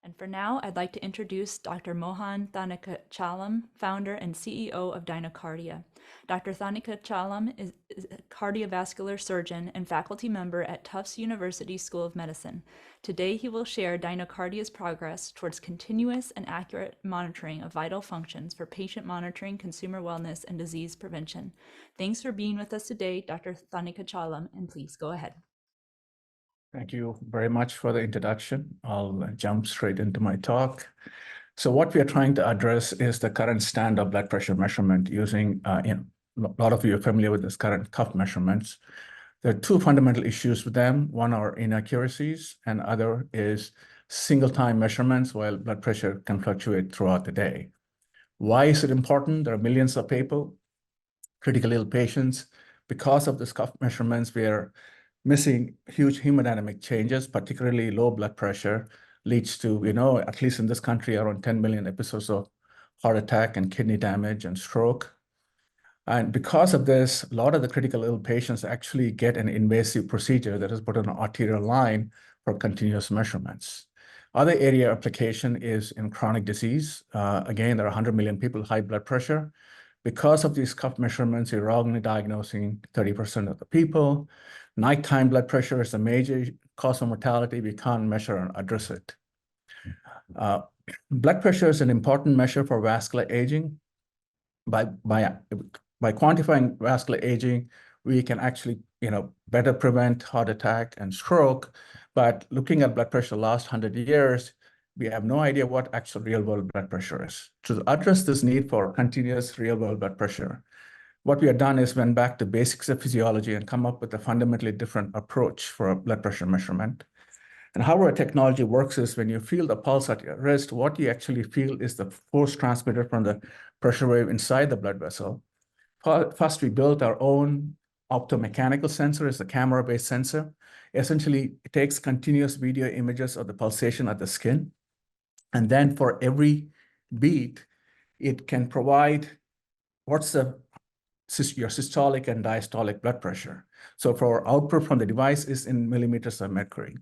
And for now, I'd like to introduce Dr. Mohan Thanikachalam, founder and CEO of Dynocardia. Dr. Thanikachalam is a cardiovascular surgeon and faculty member at Tufts University School of Medicine. Today, he will share Dynocardia's progress towards continuous and accurate monitoring of vital functions for patient monitoring, consumer wellness, and disease prevention. Thanks for being with us today, Dr. Thanikachalam, and please go ahead. Thank you very much for the introduction. I'll jump straight into my talk. So what we are trying to address is the current standard of blood pressure measurement using, a lot of you are familiar with this current cuff measurements. There are two fundamental issues with them. One are inaccuracies, and other is single-time measurements while blood pressure can fluctuate throughout the day. Why is it important? There are millions of people, critically ill patients. Because of this cuff measurements, we are missing huge hemodynamic changes, particularly low blood pressure, leads to, at least in this country, around 10 million episodes of heart attack and kidney damage and stroke. And because of this, a lot of the critical ill patients actually get an invasive procedure that is put on an arterial line for continuous measurements. Other area application is in chronic disease. Again, there are 100 million people with high blood pressure. Because of these cuff measurements, you're wrongly diagnosing 30% of the people. Nighttime blood pressure is a major cause of mortality. We can't measure and address it. Blood pressure is an important measure for vascular aging. By quantifying vascular aging, we can actually, better prevent heart attack and stroke. But looking at blood pressure the last 100 years, we have no idea what actual real-world blood pressure is. To address this need for continuous real-world blood pressure, what we have done is went back to basics of physiology and come up with a fundamentally different approach for a blood pressure measurement. And how our technology works is when you feel the pulse at your wrist, what you actually feel is the force transmitted from the pressure wave inside the blood vessel. First, we built our own optomechanical sensor. It's a camera-based sensor. Essentially, it takes continuous video images of the pulsation at the skin. And then for every beat, it can provide what's your systolic and diastolic blood pressure. So for our output from the device is in millimeters of mercury.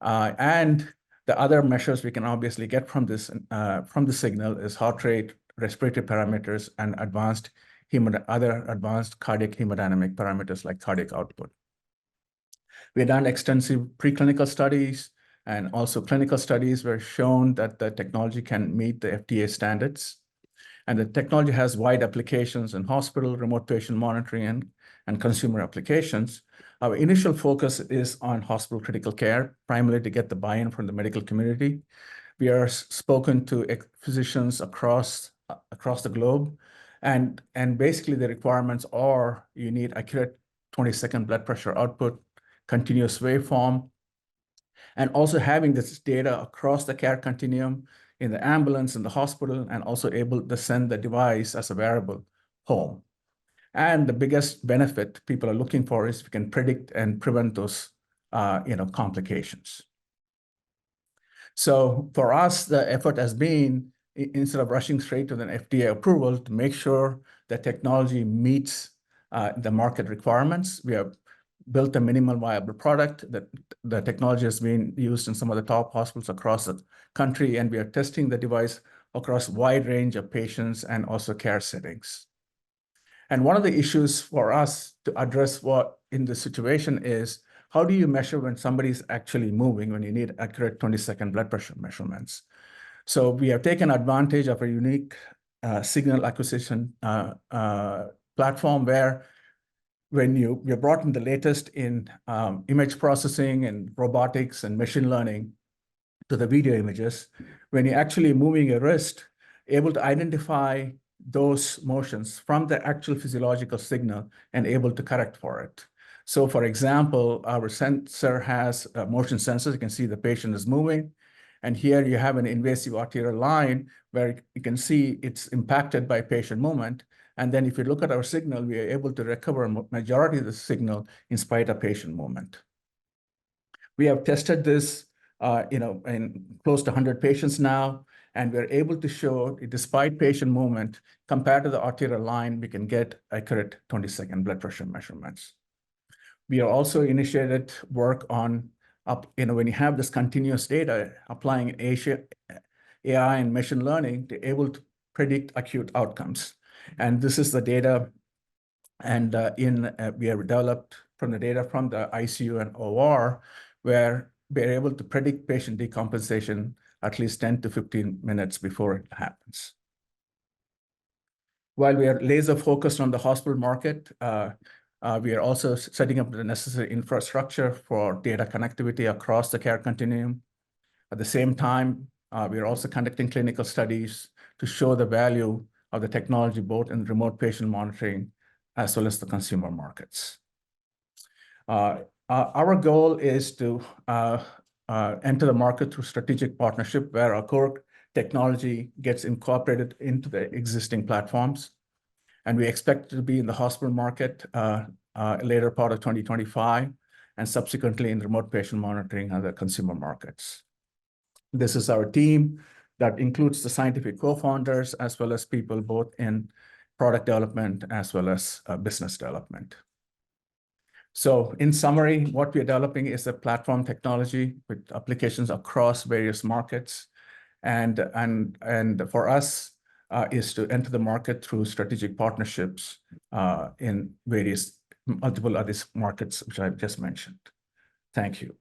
And the other measures we can obviously get from this from the signal is heart rate, respiratory parameters, and other advanced cardiac hemodynamic parameters like cardiac output. We've done extensive preclinical studies and also clinical studies were shown that the technology can meet the FDA standards. And the technology has wide applications in hospital, remote patient monitoring, and consumer applications. Our initial focus is on hospital critical care, primarily to get the buy-in from the medical community. We are spoken to physicians across the globe. And basically the requirements are you need accurate 20-second blood pressure output, continuous waveform, and also having this data across the care continuum in the ambulance, in the hospital, and also able to send the device as a wearable home. And the biggest benefit people are looking for is we can predict and prevent those complications. So for us, the effort has been, instead of rushing straight to an FDA approval, to make sure the technology meets the market requirements. We have built a minimal viable product that the technology has been used in some of the top hospitals across the country, and we are testing the device across a wide range of patients and also care settings. And one of the issues for us to address what in this situation is, how do you measure when somebody's actually moving when you need accurate 20-second blood pressure measurements? So we have taken advantage of a unique signal acquisition platform where when you're brought in the latest in image processing and robotics and machine learning to the video images, when you're actually moving your wrist, able to identify those motions from the actual physiological signal and able to correct for it. So for example, our sensor has a motion sensor. You can see the patient is moving. And here you have an invasive arterial line where you can see it's impacted by patient movement. And then if you look at our signal, we are able to recover a majority of the signal in spite of patient movement. We have tested this in close to 100 patients now, and we're able to show, despite patient movement, compared to the arterial line, we can get accurate 20-second blood pressure measurements. We have also initiated work on when you have this continuous data, applying AI and machine learning to able to predict acute outcomes. And this is the data, and we have developed from the data from the ICU and OR, where we're able to predict patient decompensation at least 10 to 15 minutes before it happens. While we are laser focused on the hospital market, we are also setting up the necessary infrastructure for data connectivity across the care continuum. At the same time, we are also conducting clinical studies to show the value of the technology, both in remote patient monitoring as well as the consumer markets. Our goal is to enter the market through strategic partnership, where our core technology gets incorporated into the existing platforms. And we expect to be in the hospital market later part of 2025, and subsequently in remote patient monitoring and the consumer markets. This is our team that includes the scientific co-founders, as well as people both in product development as well as business development. So in summary, what we're developing is a platform technology with applications across various markets. And for us is to enter the market through strategic partnerships in multiple other markets, which I've just mentioned. Thank you.